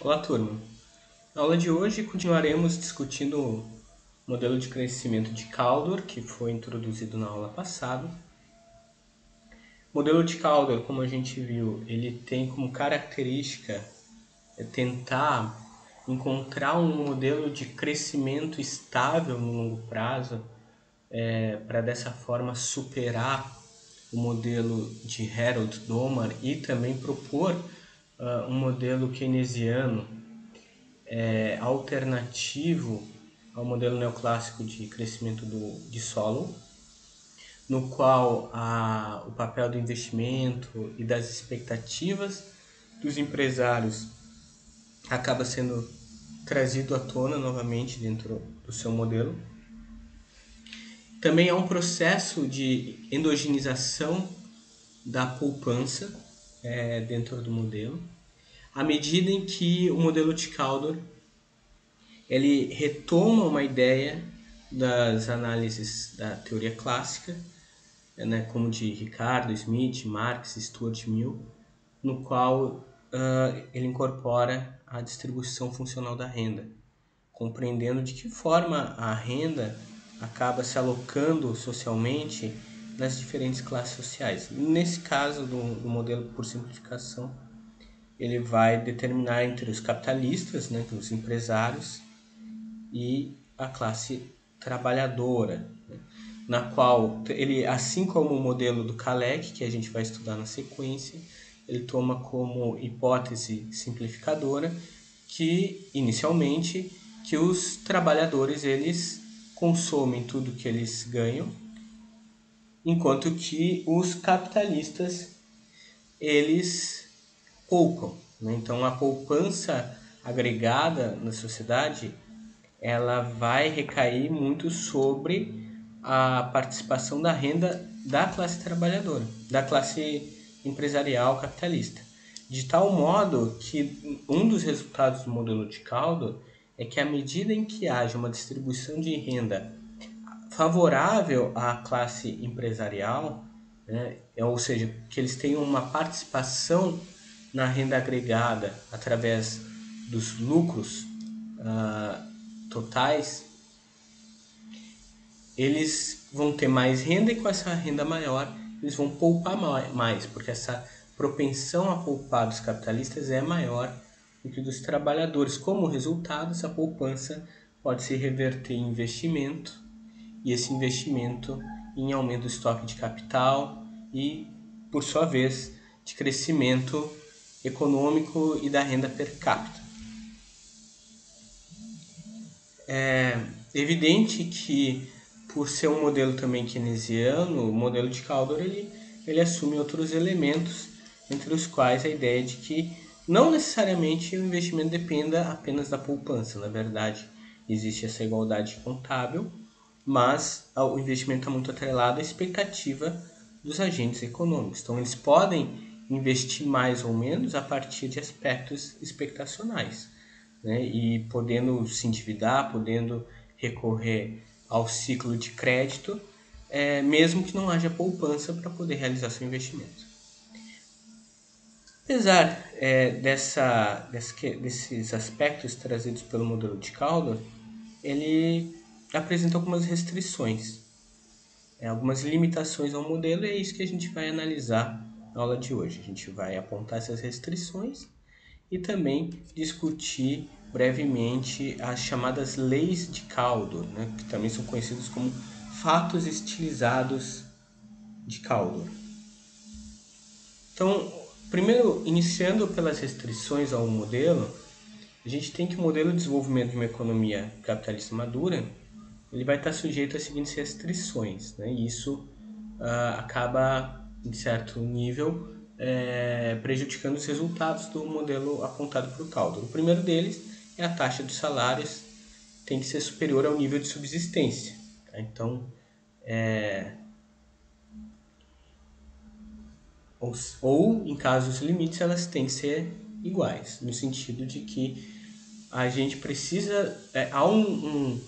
Olá, turma. Na aula de hoje continuaremos discutindo o modelo de crescimento de Caldor, que foi introduzido na aula passada. O modelo de Caldor, como a gente viu, ele tem como característica tentar encontrar um modelo de crescimento estável no longo prazo, para dessa forma superar o modelo de Harold Domar e também propor um modelo keynesiano alternativo ao modelo neoclássico de crescimento de solo, no qual o papel do investimento e das expectativas dos empresários acaba sendo trazido à tona novamente dentro do seu modelo. Também há um processo de endogenização da poupança dentro do modelo, à medida em que o modelo de Caldor ele retoma uma ideia das análises da teoria clássica, né, como de Ricardo, Smith, Marx, Stuart Mill, no qual ele incorpora a distribuição funcional da renda, compreendendo de que forma a renda acaba se alocando socialmente nas diferentes classes sociais. Nesse caso do modelo por simplificação, ele vai determinar entre os capitalistas, né, os empresários, e a classe trabalhadora, né, na qual ele, assim como o modelo do Kalecki, que a gente vai estudar na sequência, ele toma como hipótese simplificadora que, inicialmente, que os trabalhadores eles consomem tudo que eles ganham, enquanto que os capitalistas eles poupam, né? Então a poupança agregada na sociedade ela vai recair muito sobre a participação da renda da classe trabalhadora, da classe empresarial capitalista. De tal modo que um dos resultados do modelo de Caldor é que à medida em que haja uma distribuição de renda favorável à classe empresarial, né, ou seja, que eles tenham uma participação na renda agregada através dos lucros totais, eles vão ter mais renda e com essa renda maior eles vão poupar mais, porque essa propensão a poupar dos capitalistas é maior do que dos trabalhadores. Como resultado, essa poupança pode se reverter em investimento e esse investimento em aumento do estoque de capital e, por sua vez, de crescimento econômico e da renda per capita. É evidente que, por ser um modelo também keynesiano, o modelo de Caldor ele assume outros elementos, entre os quais a ideia de que não necessariamente o investimento dependa apenas da poupança. Na verdade, existe essa igualdade contábil, mas o investimento está muito atrelado à expectativa dos agentes econômicos. Então, eles podem investir mais ou menos a partir de aspectos expectacionais, né? E podendo se endividar, podendo recorrer ao ciclo de crédito, mesmo que não haja poupança para poder realizar seu investimento. Apesar desses aspectos trazidos pelo modelo de Caldor, ele apresenta algumas restrições, algumas limitações ao modelo, e é isso que a gente vai analisar na aula de hoje. A gente vai apontar essas restrições e também discutir brevemente as chamadas leis de Caldor, né, que também são conhecidos como fatos estilizados de Caldor. Então, primeiro, iniciando pelas restrições ao modelo, a gente tem que o modelo de desenvolvimento de uma economia capitalista madura ele vai estar sujeito às seguintes restrições, né? E isso acaba, em certo nível, prejudicando os resultados do modelo apontado por Caldor. O primeiro deles é a taxa dos salários tem que ser superior ao nível de subsistência. Tá? Então, ou em casos limites, elas têm que ser iguais, no sentido de que a gente precisa, há um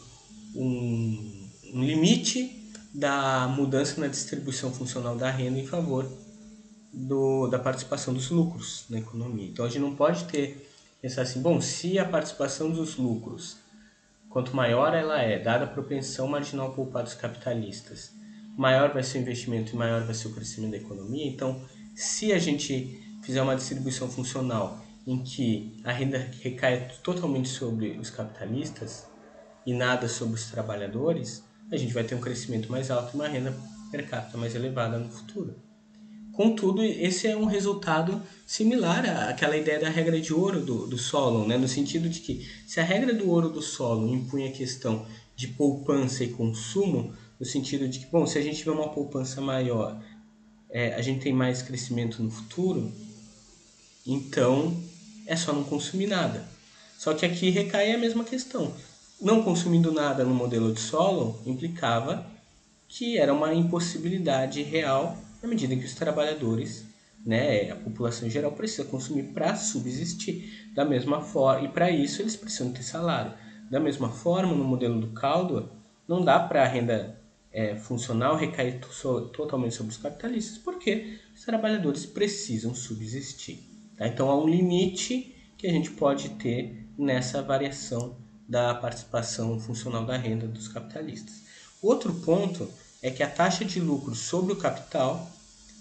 limite da mudança na distribuição funcional da renda em favor da participação dos lucros na economia. Então a gente não pode ter pensar assim, bom, se a participação dos lucros, quanto maior ela é, dada a propensão marginal poupar dos capitalistas, maior vai ser o investimento e maior vai ser o crescimento da economia. Então, se a gente fizer uma distribuição funcional em que a renda recai totalmente sobre os capitalistas e nada sobre os trabalhadores, a gente vai ter um crescimento mais alto e uma renda per capita mais elevada no futuro. Contudo, esse é um resultado similar àquela ideia da regra de ouro do Solon, né? No sentido de que se a regra do ouro do Solon impunha a questão de poupança e consumo, no sentido de que, bom, se a gente tiver uma poupança maior, a gente tem mais crescimento no futuro, então é só não consumir nada. Só que aqui recai a mesma questão. Não consumindo nada no modelo de Solon implicava que era uma impossibilidade real na medida em que os trabalhadores, né, a população em geral precisa consumir para subsistir da mesma forma, e para isso eles precisam ter salário. Da mesma forma, no modelo do Caldwell, não dá para a renda funcional recair totalmente sobre os capitalistas, porque os trabalhadores precisam subsistir. Tá? Então há um limite que a gente pode ter nessa variação da participação funcional da renda dos capitalistas. Outro ponto é que a taxa de lucro sobre o capital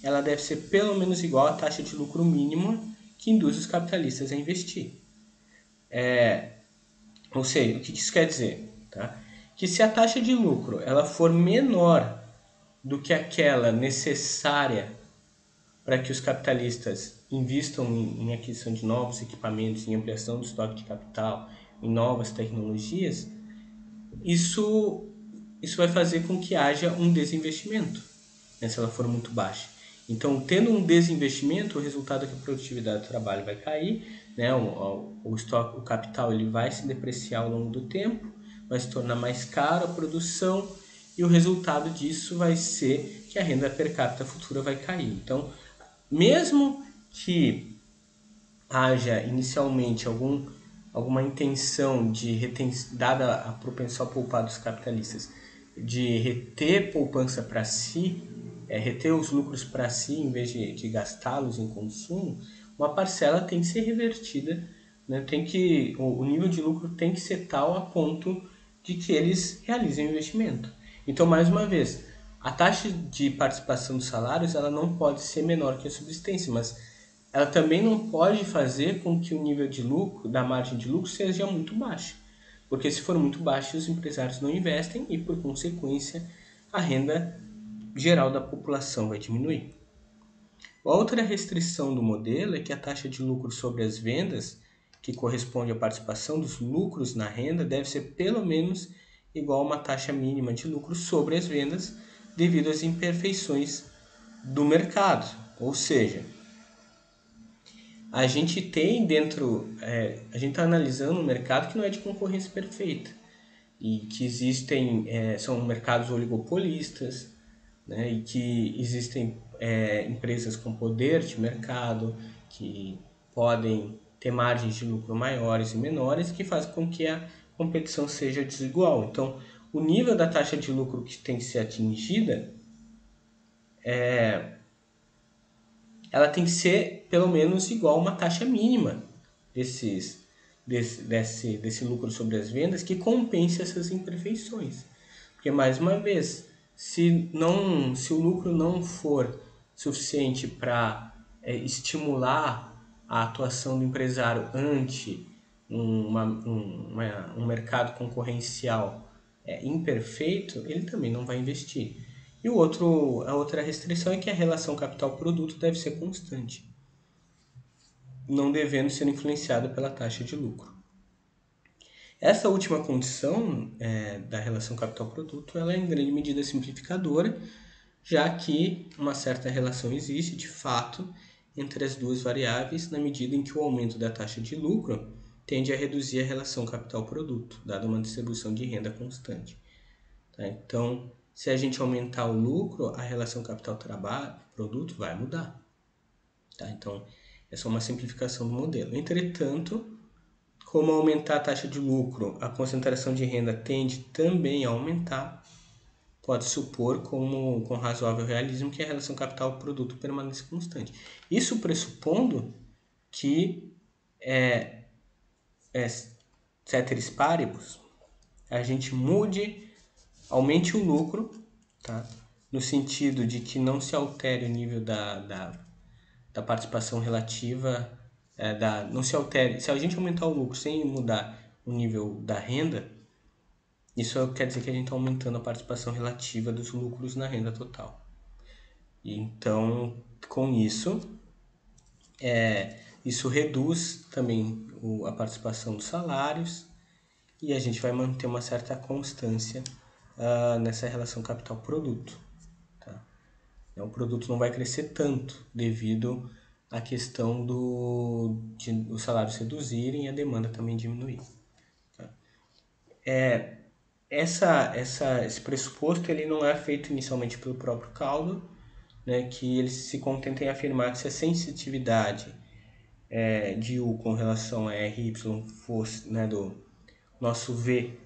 ela deve ser pelo menos igual à taxa de lucro mínima que induz os capitalistas a investir. Ou seja, o que isso quer dizer? Tá? Que se a taxa de lucro ela for menor do que aquela necessária para que os capitalistas invistam em aquisição de novos equipamentos, em ampliação do estoque de capital, em novas tecnologias, isso vai fazer com que haja um desinvestimento, né, se ela for muito baixa. Então, tendo um desinvestimento, o resultado é que a produtividade do trabalho vai cair, né, o capital ele vai se depreciar ao longo do tempo, vai se tornar mais caro a produção e o resultado disso vai ser que a renda per capita futura vai cair. Então, mesmo que haja inicialmente alguma intenção de dada a propensão a poupar dos capitalistas, de reter poupança para si, reter os lucros para si em vez de gastá-los em consumo, uma parcela tem que ser revertida, né? O nível de lucro tem que ser tal a ponto de que eles realizem o investimento. Então, mais uma vez, a taxa de participação dos salários ela não pode ser menor que a subsistência, mas ela também não pode fazer com que o nível de lucro, da margem de lucro, seja muito baixo. Porque se for muito baixo, os empresários não investem e, por consequência, a renda geral da população vai diminuir. Outra restrição do modelo é que a taxa de lucro sobre as vendas, que corresponde à participação dos lucros na renda, deve ser pelo menos igual a uma taxa mínima de lucro sobre as vendas, devido às imperfeições do mercado. Ou seja, a gente tem a gente está analisando um mercado que não é de concorrência perfeita e que existem, são mercados oligopolistas, né, e que existem empresas com poder de mercado que podem ter margens de lucro maiores e menores, que fazem com que a competição seja desigual. Então, o nível da taxa de lucro que tem que ser atingida ela tem que ser pelo menos igual a uma taxa mínima desse lucro sobre as vendas que compense essas imperfeições. Porque, mais uma vez, se o lucro não for suficiente para estimular a atuação do empresário ante um mercado concorrencial imperfeito, ele também não vai investir. E a outra restrição é que a relação capital-produto deve ser constante, não devendo ser influenciada pela taxa de lucro. Essa última condição da relação capital-produto ela é em grande medida simplificadora, já que uma certa relação existe, de fato, entre as duas variáveis, na medida em que o aumento da taxa de lucro tende a reduzir a relação capital-produto, dada uma distribuição de renda constante. Tá? Então, se a gente aumentar o lucro, a relação capital-produto vai mudar. Tá? Então, é só uma simplificação do modelo. Entretanto, como aumentar a taxa de lucro, a concentração de renda tende também a aumentar, pode supor com razoável realismo que a relação capital-produto permaneça constante. Isso pressupondo que ceteris paribus, a gente aumente o lucro, tá? No sentido de que não se altere o nível da participação relativa, não se altere. Se a gente aumentar o lucro sem mudar o nível da renda, isso quer dizer que a gente está aumentando a participação relativa dos lucros na renda total. Então, com isso reduz também a participação dos salários e a gente vai manter uma certa constância nessa relação capital-produto. Tá? O produto não vai crescer tanto devido à questão de os salários reduzirem e a demanda também diminuir. Tá? Esse pressuposto ele não é feito inicialmente pelo próprio Caldor, né, que ele se contenta em afirmar que se a sensitividade de U com relação a RY fosse, né, do nosso V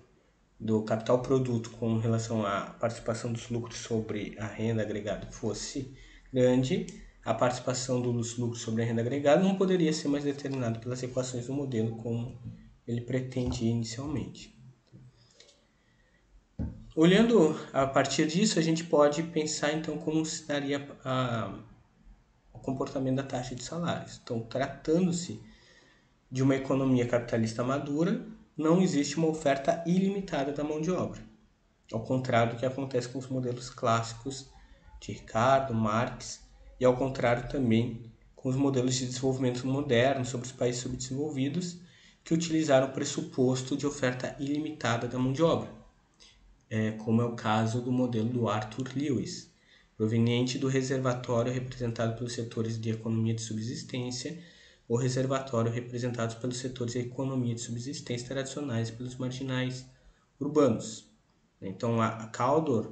do capital produto com relação à participação dos lucros sobre a renda agregada fosse grande, a participação dos lucros sobre a renda agregada não poderia ser mais determinada pelas equações do modelo como ele pretende inicialmente. Olhando a partir disso, a gente pode pensar então como se daria o comportamento da taxa de salários. Então, tratando-se de uma economia capitalista madura, não existe uma oferta ilimitada da mão de obra, ao contrário do que acontece com os modelos clássicos de Ricardo, Marx, e ao contrário também com os modelos de desenvolvimento moderno sobre os países subdesenvolvidos, que utilizaram o pressuposto de oferta ilimitada da mão de obra, como é o caso do modelo do Arthur Lewis, proveniente do reservatório representado pelos setores de economia de subsistência ou reservatório representados pelos setores de economia de subsistência tradicionais pelos marginais urbanos. Então, a Caldor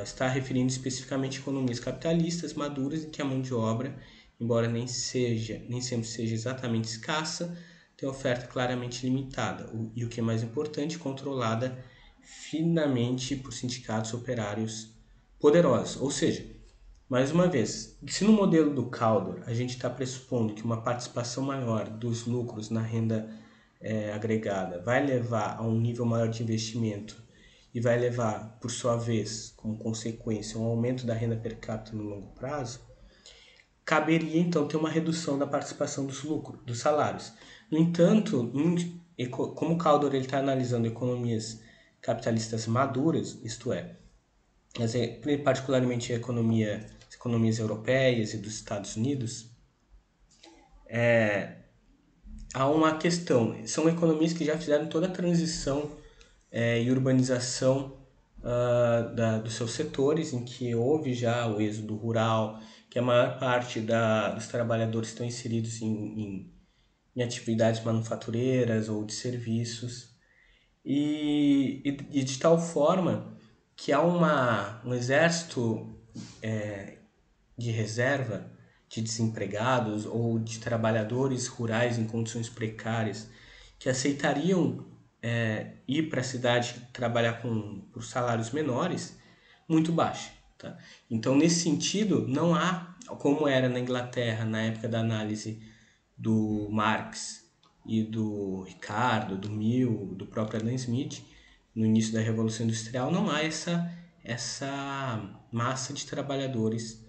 está referindo especificamente a economias capitalistas maduras em que a mão de obra, embora nem sempre seja exatamente escassa, tem oferta claramente limitada e, o que é mais importante, controlada finamente por sindicatos operários poderosos. Ou seja, mais uma vez, se no modelo do Caldor a gente está pressupondo que uma participação maior dos lucros na renda agregada vai levar a um nível maior de investimento e vai levar, por sua vez, como consequência, um aumento da renda per capita no longo prazo, caberia então ter uma redução da participação dos lucros, dos salários. No entanto, como o Caldor está analisando economias capitalistas maduras, isto é, particularmente as economias europeias e dos Estados Unidos, há uma questão. São economias que já fizeram toda a transição e urbanização dos seus setores, em que houve já o êxodo rural, que a maior parte dos trabalhadores estão inseridos em atividades manufatureiras ou de serviços, e de tal forma que há um exército de reserva de desempregados ou de trabalhadores rurais em condições precárias que aceitariam ir para a cidade trabalhar por salários menores, muito baixa. Tá? Então, nesse sentido, não há, como era na Inglaterra na época da análise do Marx e do Ricardo, do Mill, do próprio Adam Smith, no início da Revolução Industrial, não há essa massa de trabalhadores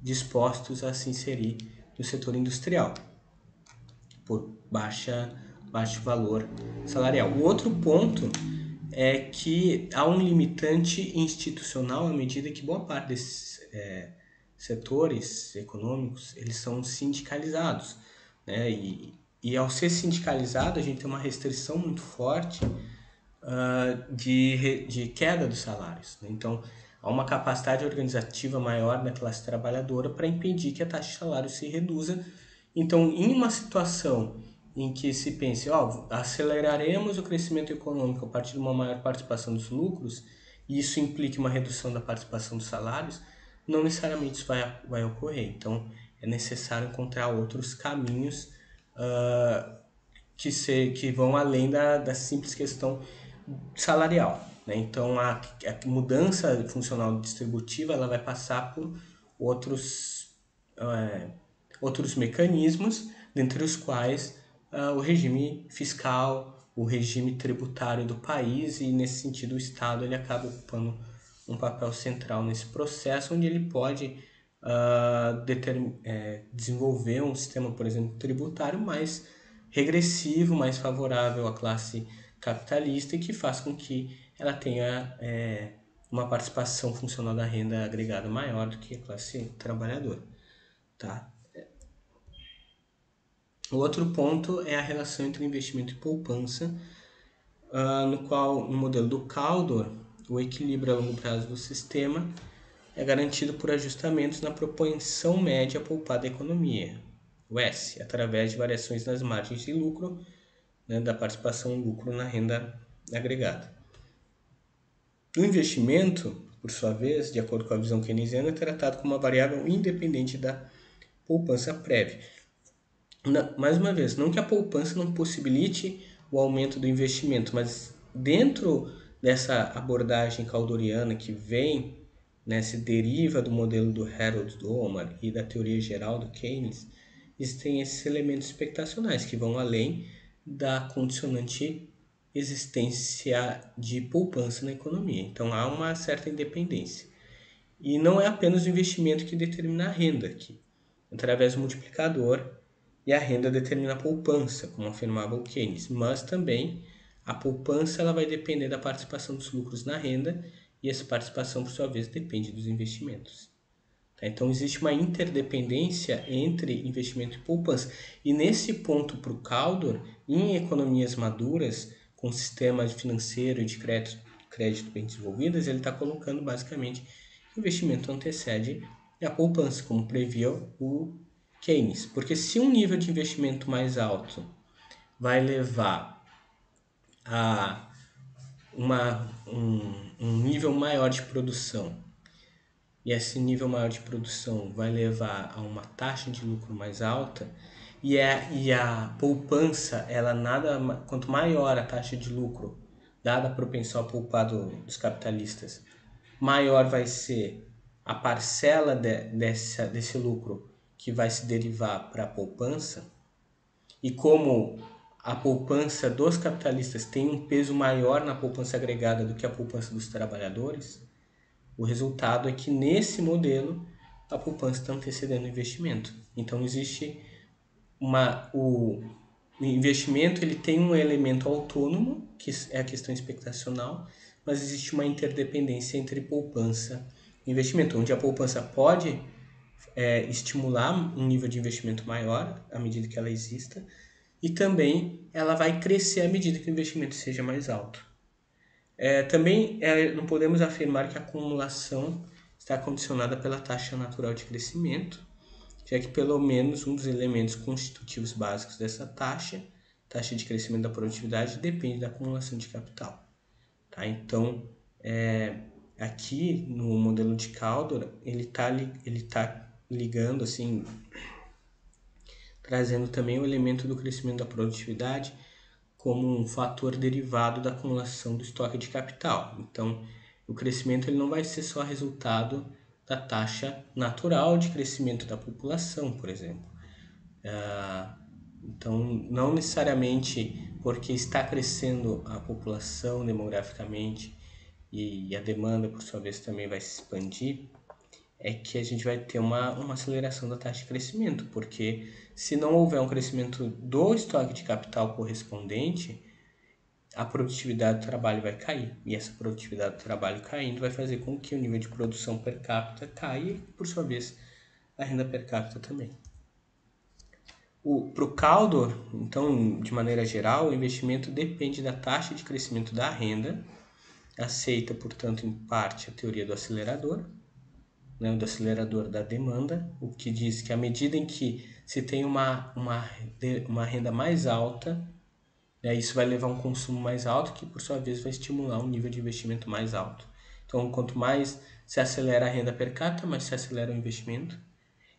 dispostos a se inserir no setor industrial por baixo valor salarial. O outro ponto é que há um limitante institucional à medida que boa parte desses setores econômicos eles são sindicalizados, né? E ao ser sindicalizado a gente tem uma restrição muito forte de queda dos salários, né? Então há uma capacidade organizativa maior da classe trabalhadora para impedir que a taxa de salário se reduza. Então, em uma situação em que se pense, aceleraremos o crescimento econômico a partir de uma maior participação dos lucros, e isso implica uma redução da participação dos salários, não necessariamente isso vai ocorrer. Então, é necessário encontrar outros caminhos que vão além da simples questão salarial. Né? Então, a mudança funcional distributiva ela vai passar por outros mecanismos, dentre os quais o regime fiscal, o regime tributário do país, e nesse sentido o Estado ele acaba ocupando um papel central nesse processo, onde ele pode desenvolver um sistema, por exemplo, tributário mais regressivo, mais favorável à classe capitalista, e que faz com que ela tenha uma participação funcional da renda agregada maior do que a classe trabalhadora. Tá? O outro ponto é a relação entre investimento e poupança, no qual, no modelo do Caldor, o equilíbrio a longo prazo do sistema é garantido por ajustamentos na propensão média a poupar da economia, o S, através de variações nas margens de lucro, né, da participação no lucro na renda agregada. O investimento, por sua vez, de acordo com a visão keynesiana, é tratado como uma variável independente da poupança prévia. Mais uma vez, não que a poupança não possibilite o aumento do investimento, mas dentro dessa abordagem caldoriana que vem, né, se deriva do modelo do Harold Domar e da teoria geral do Keynes, existem esses elementos expectacionais que vão além da condicionante existência de poupança na economia. Então há uma certa independência. E não é apenas o investimento que determina a renda aqui. Através do multiplicador, e a renda determina a poupança, como afirmava o Keynes, mas também a poupança ela vai depender da participação dos lucros na renda, e essa participação, por sua vez, depende dos investimentos. Tá? Então, existe uma interdependência entre investimento e poupança. E nesse ponto, para o Caldor, em economias maduras, com sistemas financeiro e de crédito bem desenvolvidas, ele está colocando basicamente que o investimento antecede a poupança, como previa o Keynes. Porque se um nível de investimento mais alto vai levar a um nível maior de produção, e esse nível maior de produção vai levar a uma taxa de lucro mais alta, e a poupança, ela quanto maior a taxa de lucro, dada a propensão a poupar dos capitalistas, maior vai ser a parcela desse lucro que vai se derivar para a poupança. E como a poupança dos capitalistas tem um peso maior na poupança agregada do que a poupança dos trabalhadores, o resultado é que nesse modelo a poupança está antecedendo o investimento. Então existe o investimento, ele tem um elemento autônomo, que é a questão expectacional, mas existe uma interdependência entre poupança e investimento, onde a poupança pode estimular um nível de investimento maior à medida que ela exista, e também ela vai crescer à medida que o investimento seja mais alto. Também não podemos afirmar que a acumulação está condicionada pela taxa natural de crescimento, já que pelo menos um dos elementos constitutivos básicos dessa taxa de crescimento da produtividade, depende da acumulação de capital. Tá? Então, aqui no modelo de Caldor, ele tá ligando, assim, trazendo também o elemento do crescimento da produtividade como um fator derivado da acumulação do estoque de capital. Então, o crescimento ele não vai ser só resultado da taxa natural de crescimento da população, por exemplo. Então, não necessariamente porque está crescendo a população demograficamente e a demanda, por sua vez, também vai se expandir, é que a gente vai ter uma aceleração da taxa de crescimento, porque se não houver um crescimento do estoque de capital correspondente, a produtividade do trabalho vai cair. E essa produtividade do trabalho caindo vai fazer com que o nível de produção per capita caia e, por sua vez, a renda per capita também. Para o Caldor, então, de maneira geral, o investimento depende da taxa de crescimento da renda, aceita, portanto, em parte a teoria do acelerador, né, do acelerador da demanda, o que diz que à medida em que se tem uma renda mais alta, isso vai levar a um consumo mais alto, que por sua vez vai estimular um nível de investimento mais alto. Então, quanto mais se acelera a renda per capita, mais se acelera o investimento.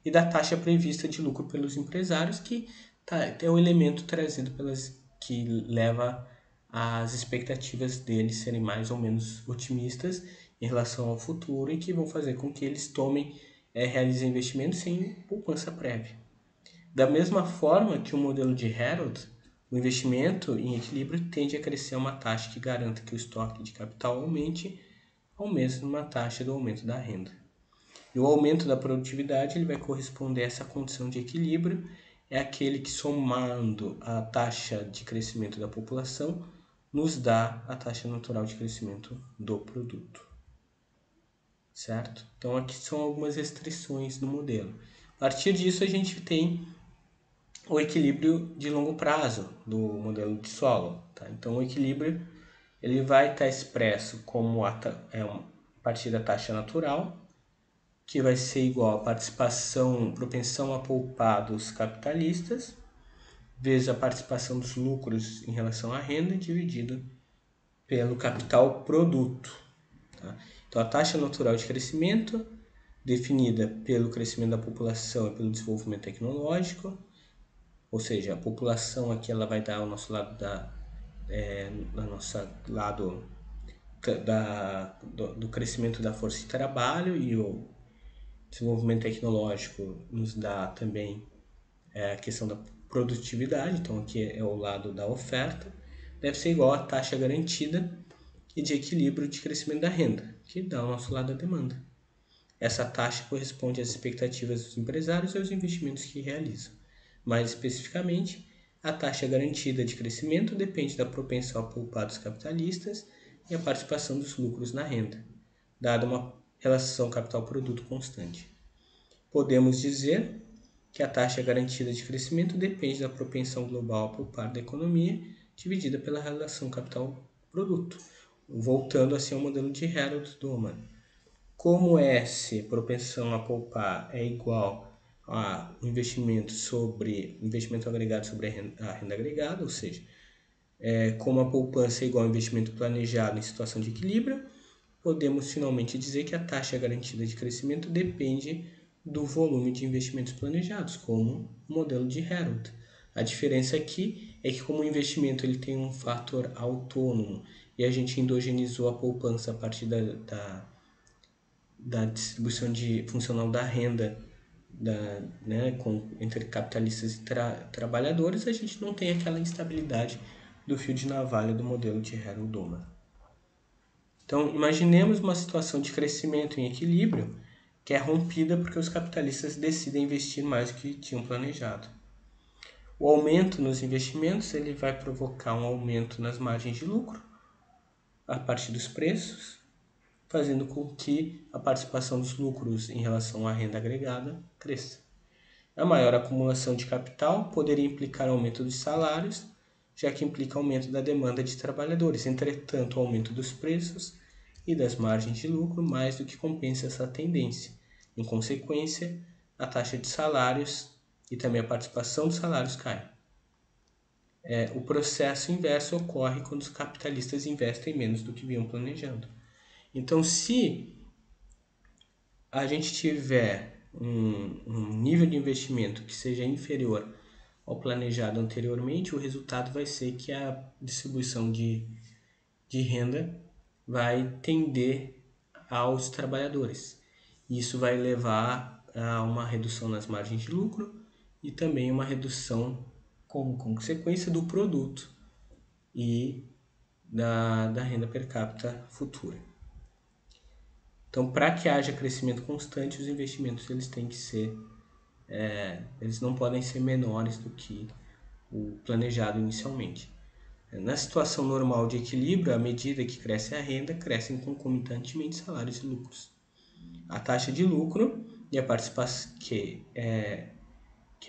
E da taxa prevista de lucro pelos empresários, que é o elemento trazido que leva as expectativas deles serem mais ou menos otimistas em relação ao futuro, e que vão fazer com que eles realizem investimentos sem poupança prévia. Da mesma forma que o modelo de Harold, O investimento em equilíbrio tende a crescer a uma taxa que garanta que o estoque de capital aumente ao mesma taxa do aumento da renda. E o aumento da produtividade ele vai corresponder a essa condição de equilíbrio, é aquele que, somando a taxa de crescimento da população, nos dá a taxa natural de crescimento do produto. Certo? Então aqui são algumas restrições no modelo. A partir disso a gente tem o equilíbrio de longo prazo do modelo de Solow. Tá? Então o equilíbrio ele vai estar expresso como a partir da taxa natural, que vai ser igual à propensão a poupar dos capitalistas, vezes a participação dos lucros em relação à renda, dividido pelo capital produto. Tá? Então a taxa natural de crescimento, definida pelo crescimento da população e pelo desenvolvimento tecnológico, ou seja, a população aqui ela vai dar ao nosso lado do crescimento da força de trabalho, e o desenvolvimento tecnológico nos dá também a questão da produtividade, então aqui é o lado da oferta, deve ser igual à taxa garantida e de equilíbrio de crescimento da renda, que dá ao nosso lado a demanda. Essa taxa corresponde às expectativas dos empresários e aos investimentos que realizam. Mais especificamente, a taxa garantida de crescimento depende da propensão a poupar dos capitalistas e a participação dos lucros na renda, dada uma relação capital-produto constante. Podemos dizer que a taxa garantida de crescimento depende da propensão global a poupar da economia, dividida pela relação capital-produto, voltando assim ao modelo de Herold-Doman. Como S, propensão a poupar, é igual a investimento agregado sobre a renda agregada, ou seja, como a poupança é igual ao investimento planejado em situação de equilíbrio, podemos finalmente dizer que a taxa garantida de crescimento depende do volume de investimentos planejados, como o modelo de Herold. A diferença aqui é que, como o investimento ele tem um fator autônomo e a gente endogenizou a poupança a partir da distribuição funcional da renda entre capitalistas e trabalhadores, a gente não tem aquela instabilidade do fio de navalha do modelo de Herold-Doman. Então, imaginemos uma situação de crescimento em equilíbrio que é rompida porque os capitalistas decidem investir mais do que tinham planejado. O aumento nos investimentos ele vai provocar um aumento nas margens de lucro a partir dos preços, fazendo com que a participação dos lucros em relação à renda agregada cresça. A maior acumulação de capital poderia implicar aumento dos salários, já que implica aumento da demanda de trabalhadores. Entretanto, o aumento dos preços e das margens de lucro mais do que compensa essa tendência. Em consequência, a taxa de salários e também a participação dos salários cai. O processo inverso ocorre quando os capitalistas investem menos do que vinham planejando. Então, se a gente tiver um nível de investimento que seja inferior ao planejado anteriormente, o resultado vai ser que a distribuição de renda vai tender aos trabalhadores. Isso vai levar a uma redução nas margens de lucro e também uma redução como consequência do produto e da renda per capita futura. Então, para que haja crescimento constante, os investimentos eles têm que ser, eles não podem ser menores do que o planejado inicialmente. Na situação normal de equilíbrio, à medida que cresce a renda, crescem concomitantemente salários e lucros. A taxa de lucro e a participação, que é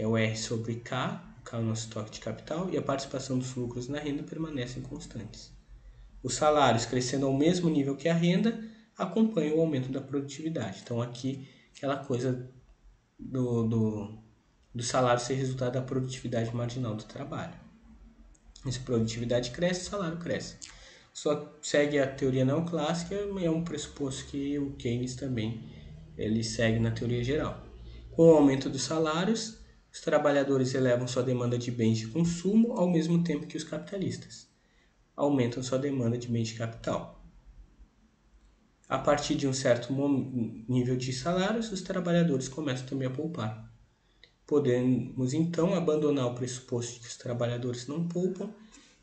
o R sobre K é o nosso estoque de capital, e a participação dos lucros na renda permanecem constantes. Os salários, crescendo ao mesmo nível que a renda, acompanham o aumento da produtividade. Então aqui, aquela coisa do salário ser resultado da produtividade marginal do trabalho. Se a produtividade cresce, o salário cresce. Só segue a teoria neoclássica, é um pressuposto que o Keynes também ele segue na teoria geral. Com o aumento dos salários, os trabalhadores elevam sua demanda de bens de consumo ao mesmo tempo que os capitalistas aumentam sua demanda de bens de capital. A partir de um certo nível de salários, os trabalhadores começam também a poupar. Podemos, então, abandonar o pressuposto de que os trabalhadores não poupam,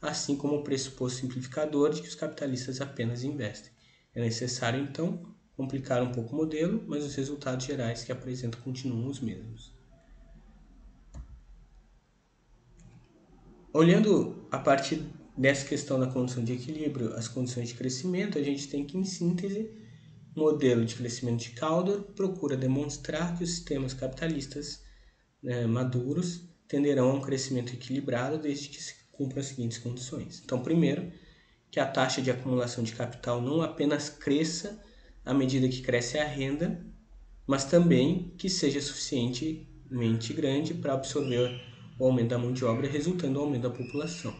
assim como o pressuposto simplificador de que os capitalistas apenas investem. É necessário, então, complicar um pouco o modelo, mas os resultados gerais que apresenta continuam os mesmos. Olhando a partir dessa questão da condição de equilíbrio, as condições de crescimento, a gente tem que, em síntese, o modelo de crescimento de Caldor procura demonstrar que os sistemas capitalistas maduros tenderão a um crescimento equilibrado desde que se cumpram as seguintes condições. Então, primeiro, que a taxa de acumulação de capital não apenas cresça à medida que cresce a renda, mas também que seja suficientemente grande para absorver o aumento da mão de obra, resultando no aumento da população.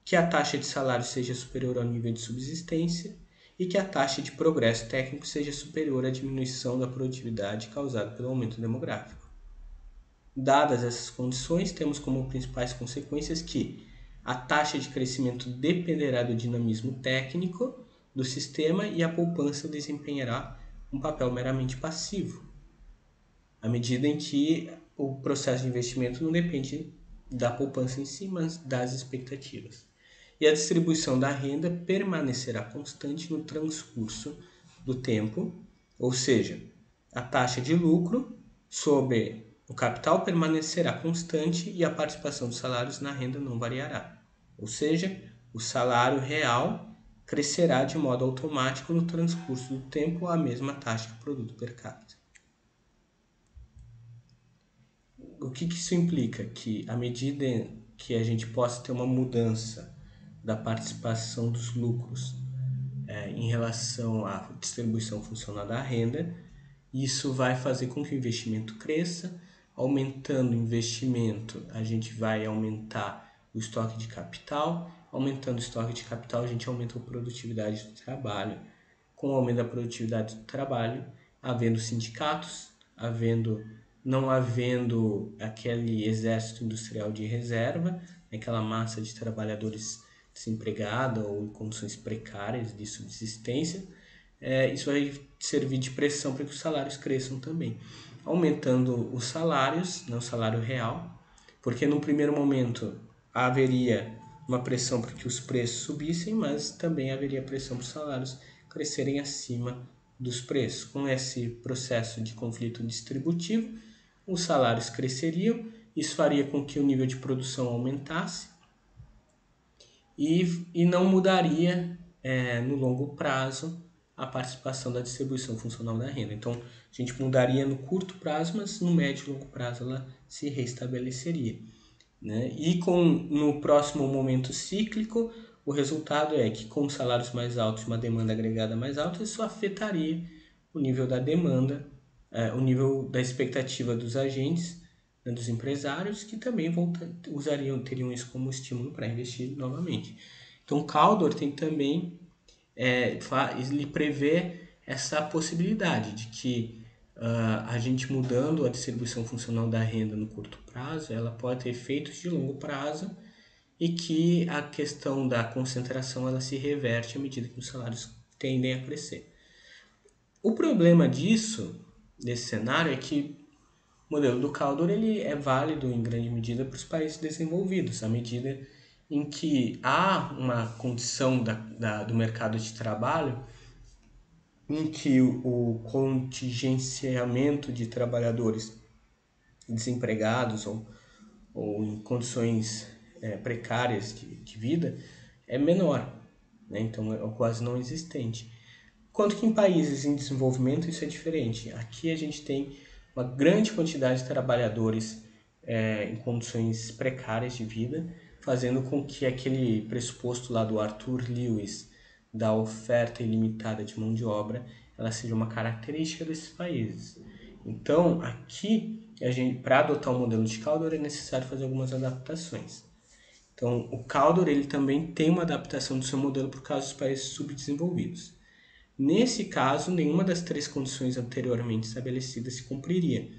Que a taxa de salário seja superior ao nível de subsistência e que a taxa de progresso técnico seja superior à diminuição da produtividade causada pelo aumento demográfico. Dadas essas condições, temos como principais consequências que a taxa de crescimento dependerá do dinamismo técnico do sistema e a poupança desempenhará um papel meramente passivo, à medida em que o processo de investimento não depende da poupança em si, mas das expectativas. E a distribuição da renda permanecerá constante no transcurso do tempo, ou seja, a taxa de lucro sobre o capital permanecerá constante e a participação dos salários na renda não variará. Ou seja, o salário real crescerá de modo automático no transcurso do tempo à mesma taxa que o produto per capita. O que isso implica? Que à medida que a gente possa ter uma mudança da participação dos lucros em relação à distribuição funcional da renda, isso vai fazer com que o investimento cresça. Aumentando o investimento, a gente vai aumentar o estoque de capital. Aumentando o estoque de capital, a gente aumenta a produtividade do trabalho. Com o aumento da produtividade do trabalho, havendo sindicatos, não havendo aquele exército industrial de reserva, aquela massa de trabalhadores desempregada ou em condições precárias de subsistência, isso vai servir de pressão para que os salários cresçam também. Aumentando os salários, não o salário real, porque no primeiro momento haveria uma pressão para que os preços subissem, mas também haveria pressão para os salários crescerem acima dos preços. Com esse processo de conflito distributivo, os salários cresceriam, isso faria com que o nível de produção aumentasse e não mudaria no longo prazo a participação da distribuição funcional da renda. Então, a gente mudaria no curto prazo, mas no médio e longo prazo ela se restabeleceria. Né? E no próximo momento cíclico, o resultado é que com salários mais altos e uma demanda agregada mais alta, isso afetaria o nível da demanda, o nível da expectativa dos agentes, né, dos empresários, que também teriam isso como estímulo para investir novamente. Então, Caldor tem também, ele prevê essa possibilidade de que a gente mudando a distribuição funcional da renda no curto prazo, ela pode ter efeitos de longo prazo e que a questão da concentração ela se reverte à medida que os salários tendem a crescer. O problema desse cenário, é que o modelo do Caldor ele é válido em grande medida para os países desenvolvidos, à medida em que há uma condição do mercado de trabalho em que o contingenciamento de trabalhadores desempregados ou em condições precárias de vida é menor, né? Então é quase não existente. Enquanto que em países em desenvolvimento isso é diferente. Aqui a gente tem uma grande quantidade de trabalhadores em condições precárias de vida, fazendo com que aquele pressuposto lá do Arthur Lewis da oferta ilimitada de mão de obra, ela seja uma característica desses países. Então, aqui, para adotar o modelo de Caldor, é necessário fazer algumas adaptações. Então, o Caldor ele também tem uma adaptação do seu modelo para o caso dos países subdesenvolvidos. Nesse caso, nenhuma das três condições anteriormente estabelecidas se cumpriria.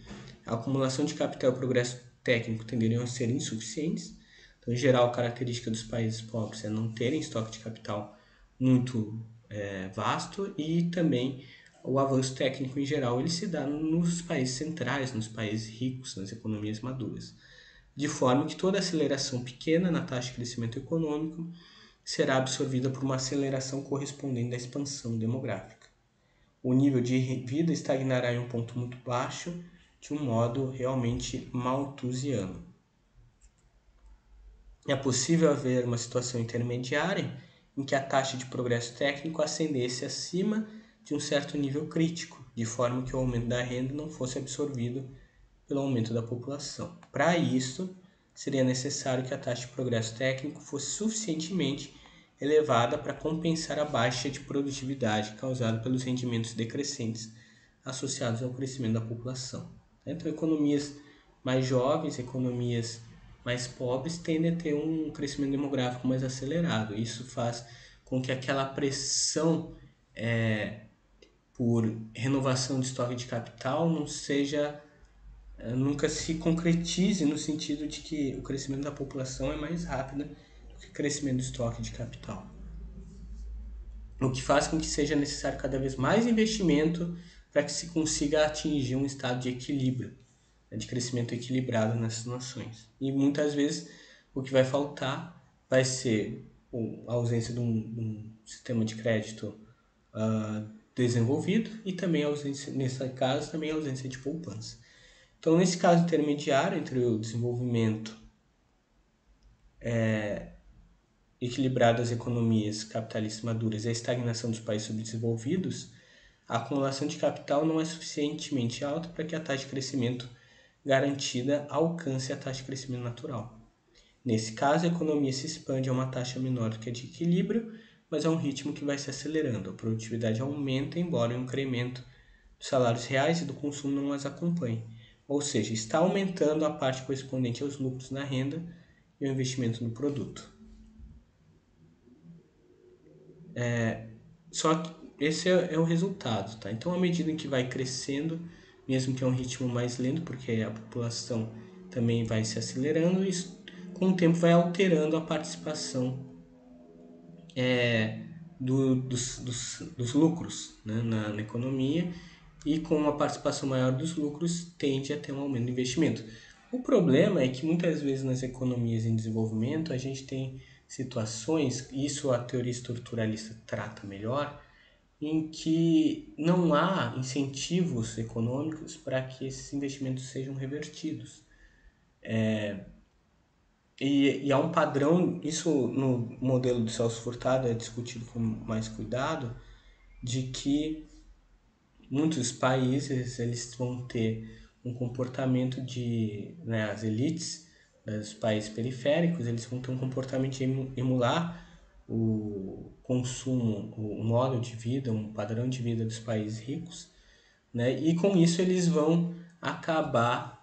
A acumulação de capital e o progresso técnico tenderiam a ser insuficientes. Então, em geral, a característica dos países pobres é não terem estoque de capital muito vasto e também o avanço técnico em geral ele se dá nos países centrais, nos países ricos, nas economias maduras, de forma que toda aceleração pequena na taxa de crescimento econômico será absorvida por uma aceleração correspondente à expansão demográfica. O nível de vida estagnará em um ponto muito baixo, de um modo realmente malthusiano. É possível haver uma situação intermediária em que a taxa de progresso técnico ascendesse acima de um certo nível crítico, de forma que o aumento da renda não fosse absorvido pelo aumento da população. Para isso, seria necessário que a taxa de progresso técnico fosse suficientemente elevada para compensar a baixa de produtividade causada pelos rendimentos decrescentes associados ao crescimento da população. Então, economias mais jovens, economias mais pobres tendem a ter um crescimento demográfico mais acelerado. Isso faz com que aquela pressão por renovação de estoque de capital não seja nunca se concretize no sentido de que o crescimento da população é mais rápido do que o crescimento do estoque de capital. O que faz com que seja necessário cada vez mais investimento para que se consiga atingir um estado de equilíbrio, de crescimento equilibrado nessas nações. E muitas vezes o que vai faltar vai ser a ausência de um sistema de crédito desenvolvido e também a ausência, nesse caso, também a ausência de poupança. Então, nesse caso intermediário entre o desenvolvimento equilibrado das economias capitalistas maduras e a estagnação dos países subdesenvolvidos, a acumulação de capital não é suficientemente alta para que a taxa de crescimento garantida alcance a taxa de crescimento natural. Nesse caso, a economia se expande a uma taxa menor do que a de equilíbrio, mas a um ritmo que vai se acelerando. A produtividade aumenta, embora o incremento dos salários reais e do consumo não as acompanhe. Ou seja, está aumentando a parte correspondente aos lucros na renda e ao investimento no produto. Só que esse é o resultado, tá? Então, à medida em que vai crescendo, mesmo que é um ritmo mais lento, porque a população também vai se acelerando, isso com o tempo vai alterando a participação dos lucros, né, na economia, e com a participação maior dos lucros tende a ter um aumento do investimento. O problema é que muitas vezes nas economias em desenvolvimento a gente tem situações, isso a teoria estruturalista trata melhor, em que não há incentivos econômicos para que esses investimentos sejam revertidos. E há um padrão, isso no modelo de Celso Furtado é discutido com mais cuidado, de que muitos países eles vão ter um comportamento de, né, as elites dos países periféricos, eles vão ter um comportamento de emular o consumo, o modo de vida, um padrão de vida dos países ricos, né? E com isso eles vão acabar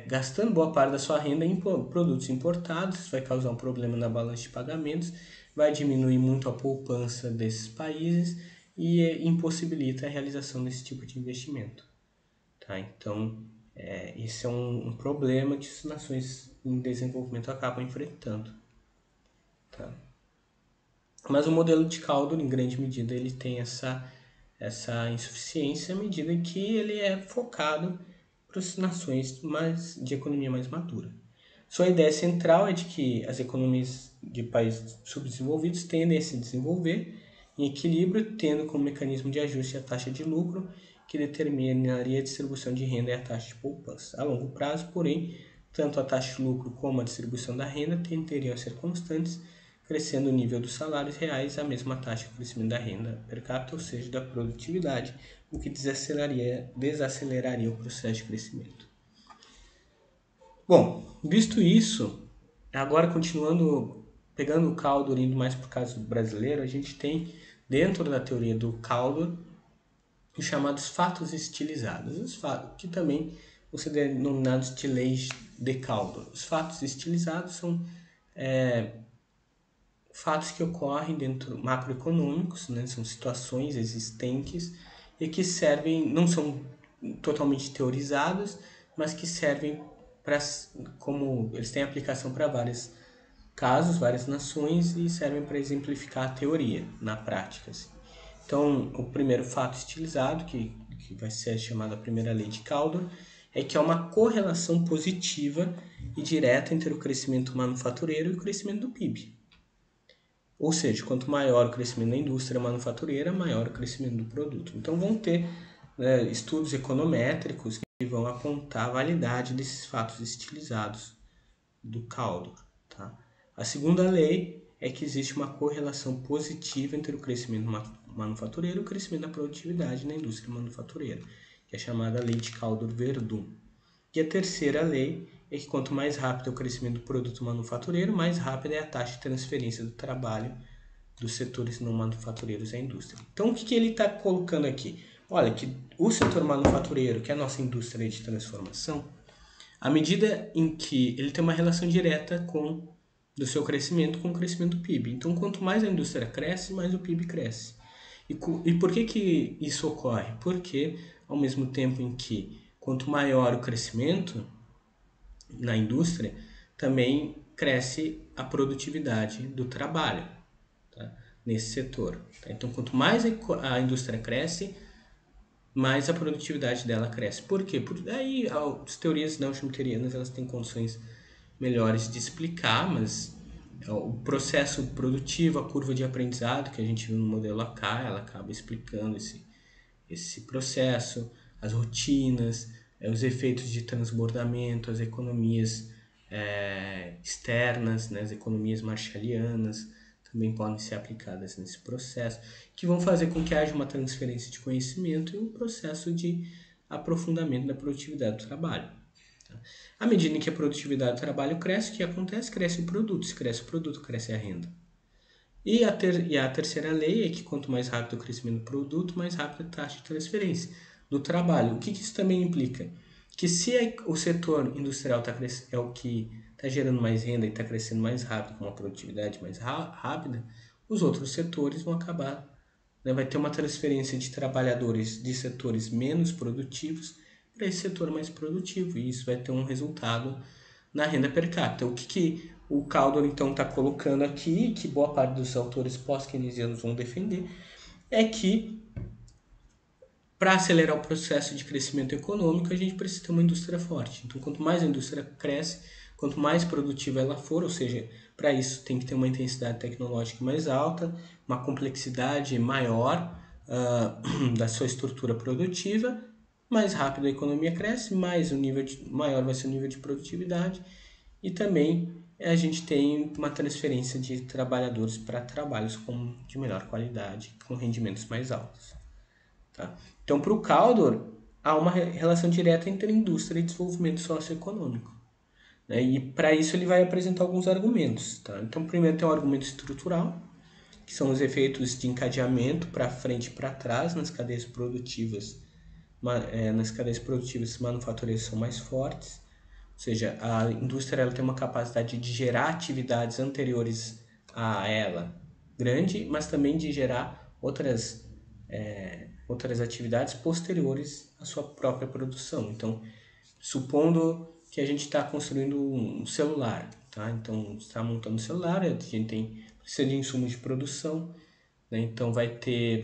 gastando boa parte da sua renda em produtos importados. Isso vai causar um problema na balança de pagamentos, vai diminuir muito a poupança desses países e impossibilita a realização desse tipo de investimento. Tá? Então, esse é um problema que as nações em desenvolvimento acabam enfrentando. Tá? Mas o modelo de Caldor, em grande medida, ele tem essa insuficiência à medida que ele é focado para as nações de economia mais madura. Sua ideia central é de que as economias de países subdesenvolvidos tendem a se desenvolver em equilíbrio, tendo como mecanismo de ajuste a taxa de lucro, que determinaria a distribuição de renda e a taxa de poupança. A longo prazo, porém, tanto a taxa de lucro como a distribuição da renda tenderiam a ser constantes, crescendo o nível dos salários reais à mesma taxa de crescimento da renda per capita, ou seja, da produtividade, o que desaceleraria o processo de crescimento. Bom, visto isso, agora continuando, pegando o Caldor, indo mais para o caso brasileiro, a gente tem, dentro da teoria do Caldor, os chamados fatos estilizados, os fatos, que também vão ser denominados de leis de Caldor. Os fatos estilizados são fatos que ocorrem dentro macroeconômicos, né? São situações existentes e que servem, não são totalmente teorizados, mas que servem para, como eles têm aplicação para vários casos, várias nações e servem para exemplificar a teoria na prática. Assim. Então, o primeiro fato estilizado, que vai ser chamada a primeira lei de Caldor, é que há uma correlação positiva e direta entre o crescimento manufatureiro e o crescimento do PIB. Ou seja, quanto maior o crescimento da indústria manufatureira, maior o crescimento do produto. Então, vão ter estudos econométricos que vão apontar a validade desses fatos estilizados do Caldor. Tá? A segunda lei é que existe uma correlação positiva entre o crescimento manufatureiro e o crescimento da produtividade na indústria manufatureira, que é chamada lei de Caldor-Verdun. E a terceira lei é que quanto mais rápido é o crescimento do produto manufatureiro, mais rápida é a taxa de transferência do trabalho dos setores não manufatureiros à indústria. Então, o que ele está colocando aqui? Olha, que o setor manufatureiro, que é a nossa indústria de transformação, à medida em que ele tem uma relação direta do seu crescimento com o crescimento do PIB. Então, quanto mais a indústria cresce, mais o PIB cresce. E por que isso ocorre? Porque, ao mesmo tempo em que quanto maior o crescimento na indústria, também cresce a produtividade do trabalho, tá? Nesse setor. Tá? Então, quanto mais a indústria cresce, mais a produtividade dela cresce. Por quê? Porque aí as teorias não schmitterianas elas têm condições melhores de explicar, mas o processo produtivo, a curva de aprendizado que a gente viu no modelo AK, ela acaba explicando esse processo, as rotinas, os efeitos de transbordamento, as economias externas, né, as economias marshallianas também podem ser aplicadas nesse processo, que vão fazer com que haja uma transferência de conhecimento e um processo de aprofundamento da produtividade do trabalho. À medida em que a produtividade do trabalho cresce, o que acontece? Cresce o produto. Se cresce o produto, cresce a renda. E a terceira lei é que quanto mais rápido o crescimento do produto, mais rápida a taxa de transferência do trabalho. O que isso também implica? Que se o setor industrial é o que está gerando mais renda e está crescendo mais rápido, com uma produtividade mais rápida, os outros setores vão acabar, né? Vai ter uma transferência de trabalhadores de setores menos produtivos para esse setor mais produtivo, e isso vai ter um resultado na renda per capita. O que o Caldor então está colocando aqui, que boa parte dos autores pós-keynesianos vão defender, é que para acelerar o processo de crescimento econômico, a gente precisa ter uma indústria forte. Então, quanto mais a indústria cresce, quanto mais produtiva ela for, ou seja, para isso tem que ter uma intensidade tecnológica mais alta, uma complexidade maior da sua estrutura produtiva, mais rápido a economia cresce, maior vai ser o nível de produtividade e também a gente tem uma transferência de trabalhadores para trabalhos de melhor qualidade, com rendimentos mais altos. Tá? Então, para o Caldor, há uma relação direta entre indústria e desenvolvimento socioeconômico. Né? E para isso ele vai apresentar alguns argumentos. Tá? Então, primeiro tem um argumento estrutural, que são os efeitos de encadeamento para frente e para trás nas cadeias produtivas. Nas cadeias produtivas manufatureiras são mais fortes, ou seja, a indústria ela tem uma capacidade de gerar atividades anteriores a ela grande, mas também de gerar outras atividades posteriores à sua própria produção. Então, supondo que a gente está construindo um celular, tá? Então, está montando um celular, a gente precisa de insumos de produção, né? Então, vai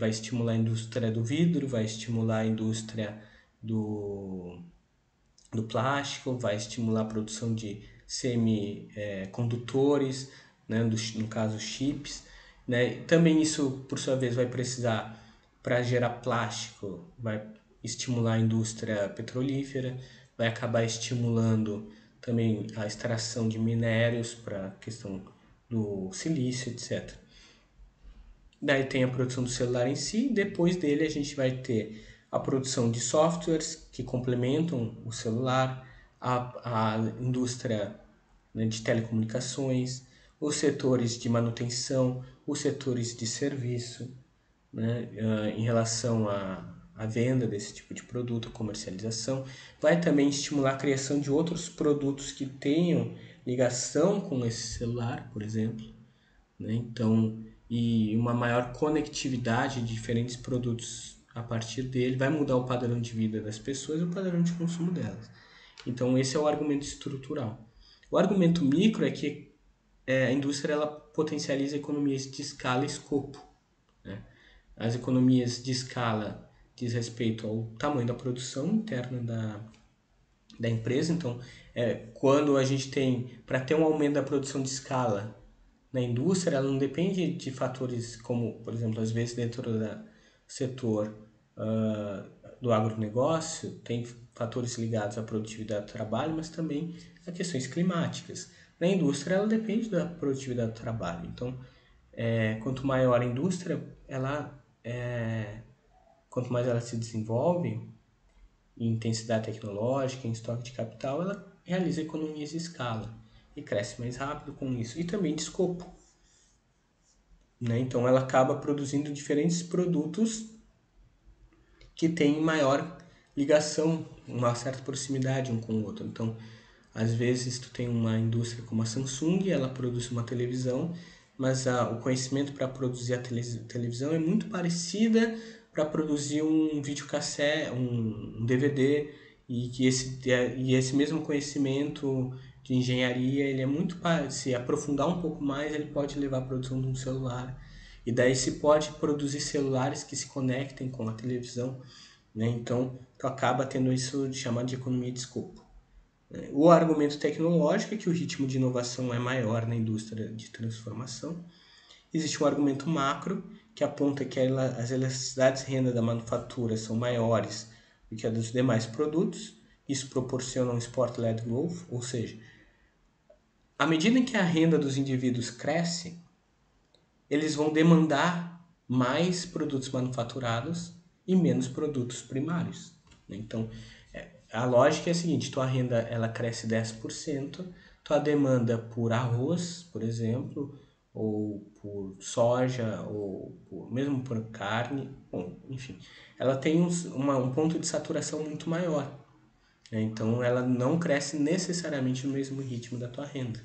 estimular a indústria do vidro, vai estimular a indústria do plástico, vai estimular a produção de semicondutores, né? No caso, chips, né? Também isso, por sua vez, vai precisar, para gerar plástico, vai estimular a indústria petrolífera, vai acabar estimulando também a extração de minérios para a questão do silício, etc. Daí tem a produção do celular em si, depois dele a gente vai ter a produção de softwares que complementam o celular, a indústria, né, de telecomunicações, os setores de manutenção, os setores de serviço, né, em relação à venda desse tipo de produto, a comercialização. Vai também estimular a criação de outros produtos que tenham ligação com esse celular, por exemplo, né? Então, e uma maior conectividade de diferentes produtos a partir dele vai mudar o padrão de vida das pessoas e o padrão de consumo delas. Então, esse é o argumento estrutural. O argumento micro é que a indústria ela potencializa economias de escala e escopo, né? As economias de escala diz respeito ao tamanho da produção interna da empresa. Então, quando a gente tem, para ter um aumento da produção de escala na indústria, ela não depende de fatores como, por exemplo, às vezes dentro do setor do agronegócio, tem fatores ligados à produtividade do trabalho, mas também a questões climáticas. Na indústria, ela depende da produtividade do trabalho. Então, quanto maior a indústria, quanto mais ela se desenvolve em intensidade tecnológica, em estoque de capital, ela realiza economias de escala e cresce mais rápido com isso. E também de escopo. Né? Então, ela acaba produzindo diferentes produtos que têm maior ligação, uma certa proximidade um com o outro. Então, às vezes, tu tem uma indústria como a Samsung, ela produz uma televisão, mas o conhecimento para produzir a televisão é muito parecida para produzir um videocassete, um DVD, e esse mesmo conhecimento de engenharia, ele é muito, se aprofundar um pouco mais, ele pode levar à produção de um celular. E daí se pode produzir celulares que se conectem com a televisão, né? Então, tu acaba tendo isso chamado de economia de escopo. O argumento tecnológico é que o ritmo de inovação é maior na indústria de transformação. Existe um argumento macro, que aponta que as elasticidades de renda da manufatura são maiores do que a dos demais produtos. Isso proporciona um sport-led growth, ou seja, à medida em que a renda dos indivíduos cresce, eles vão demandar mais produtos manufaturados e menos produtos primários. Então, a lógica é a seguinte: tua renda ela cresce 10%, tua demanda por arroz, por exemplo, ou por soja, ou mesmo por carne, bom, enfim, ela tem um ponto de saturação muito maior. Né? Então, ela não cresce necessariamente no mesmo ritmo da tua renda.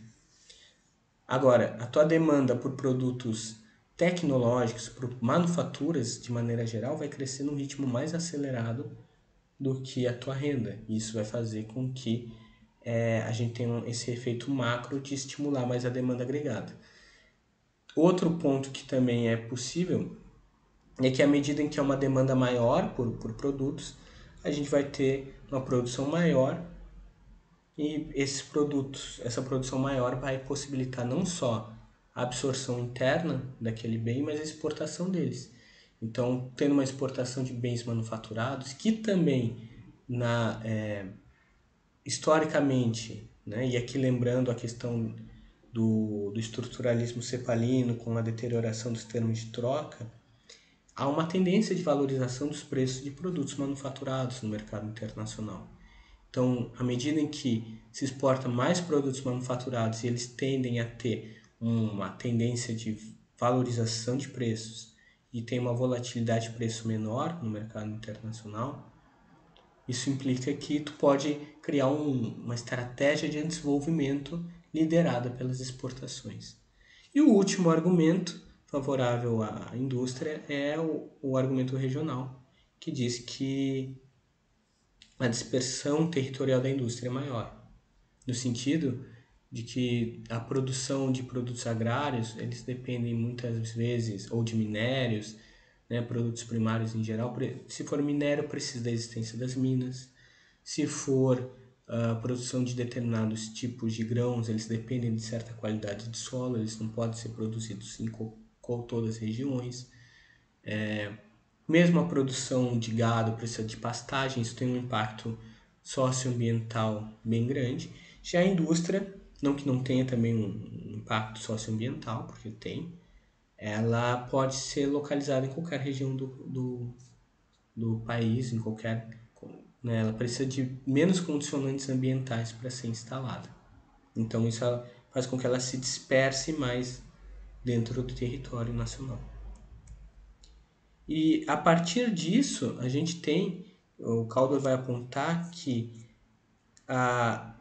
Agora, a tua demanda por produtos tecnológicos, por manufaturas de maneira geral, vai crescer num ritmo mais acelerado do que a tua renda. Isso vai fazer com que a gente tenha esse efeito macro de estimular mais a demanda agregada. Outro ponto que também é possível é que à medida em que há uma demanda maior por produtos, a gente vai ter uma produção maior e esses produtos, essa produção maior vai possibilitar não só a absorção interna daquele bem, mas a exportação deles. Então, tendo uma exportação de bens manufaturados, que também historicamente, né, e aqui lembrando a questão do estruturalismo cepalino com a deterioração dos termos de troca, há uma tendência de valorização dos preços de produtos manufaturados no mercado internacional. Então, à medida em que se exporta mais produtos manufaturados e eles tendem a ter uma tendência de valorização de preços e tem uma volatilidade de preço menor no mercado internacional, isso implica que tu pode criar uma estratégia de desenvolvimento liderada pelas exportações. E o último argumento favorável à indústria é o argumento regional, que diz que a dispersão territorial da indústria é maior, no sentido de que a produção de produtos agrários, eles dependem muitas vezes, ou de minérios, né, produtos primários em geral. Se for minério, precisa da existência das minas. Se for produção de determinados tipos de grãos, eles dependem de certa qualidade de solo, eles não podem ser produzidos em todas as regiões. Mesmo a produção de gado precisa de pastagem, isso tem um impacto socioambiental bem grande. Já a indústria, não que não tenha também um impacto socioambiental, porque tem, ela pode ser localizada em qualquer região do país, em qualquer, né, ela precisa de menos condicionantes ambientais para ser instalada. Então isso faz com que ela se disperse mais dentro do território nacional. E a partir disso, a gente tem, o Caldwell vai apontar que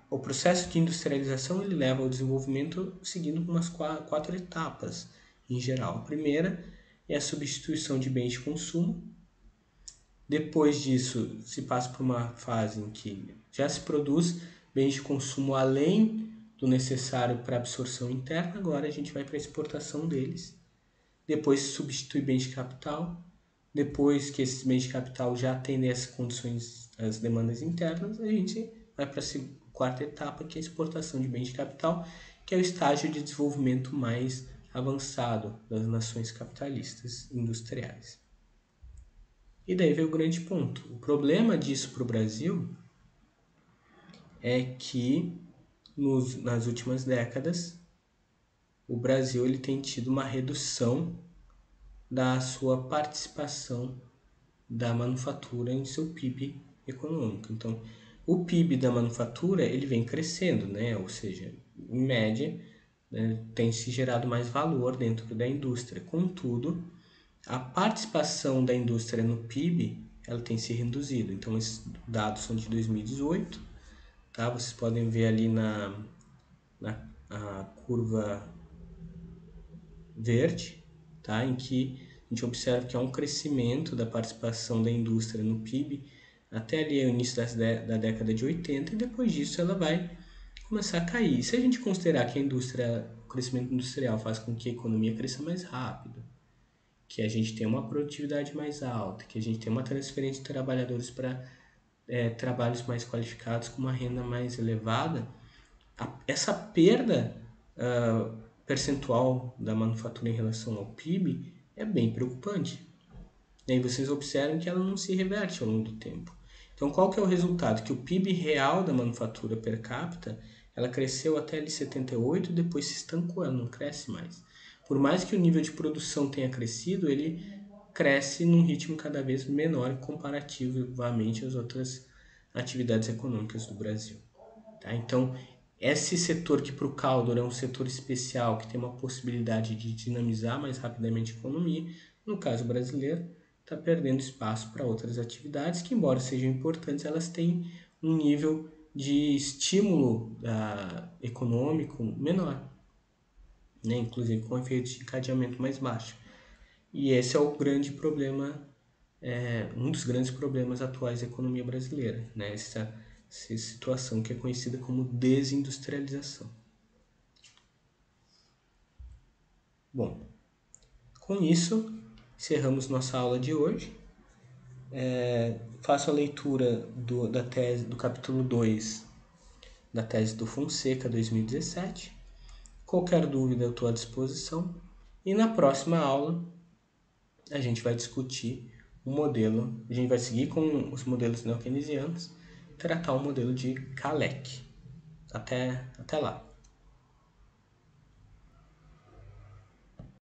o processo de industrialização ele leva ao desenvolvimento seguindo umas quatro etapas em geral. A primeira é a substituição de bens de consumo. Depois disso, se passa por uma fase em que já se produz bens de consumo além do necessário para absorção interna. Agora a gente vai para a exportação deles. Depois se substitui bens de capital. Depois que esses meios de capital já atendem as condições, as demandas internas, a gente vai para a quarta etapa, que é a exportação de bens de capital, que é o estágio de desenvolvimento mais avançado das nações capitalistas industriais. E daí vem o grande ponto. O problema disso para o Brasil é que nas últimas décadas o Brasil ele tem tido uma redução da sua participação da manufatura em seu PIB econômico. Então, o PIB da manufatura ele vem crescendo, né? Ou seja, em média, né, tem se gerado mais valor dentro da indústria. Contudo, a participação da indústria no PIB ela tem se reduzido. Então, esses dados são de 2018, tá? Vocês podem ver ali na a curva verde, tá? Em que a gente observa que há um crescimento da participação da indústria no PIB até ali o início da década de 80 e depois disso ela vai começar a cair. Se a gente considerar que o crescimento industrial faz com que a economia cresça mais rápido, que a gente tenha uma produtividade mais alta, que a gente tenha uma transferência de trabalhadores para trabalhos mais qualificados com uma renda mais elevada, essa perda percentual da manufatura em relação ao PIB é bem preocupante. E aí vocês observam que ela não se reverte ao longo do tempo. Então, qual que é o resultado? Que o PIB real da manufatura per capita, ela cresceu até ali 78 e depois se estancou, ela não cresce mais. Por mais que o nível de produção tenha crescido, ele cresce num ritmo cada vez menor comparativamente às outras atividades econômicas do Brasil. Tá? Então, esse setor que para o Caldor é um setor especial, que tem uma possibilidade de dinamizar mais rapidamente a economia, no caso brasileiro, está perdendo espaço para outras atividades que, embora sejam importantes, elas têm um nível de estímulo econômico menor, né? Inclusive com efeito de encadeamento mais baixo. E esse é o grande problema, um dos grandes problemas atuais da economia brasileira, né? Essa situação que é conhecida como desindustrialização. Bom, com isso, encerramos nossa aula de hoje. Faço a leitura da tese, do capítulo 2 da tese do Fonseca 2017. Qualquer dúvida eu estou à disposição. E na próxima aula a gente vai discutir o modelo, a gente vai seguir com os modelos neo-keynesianos, tratar o modelo de Kalec. Até lá.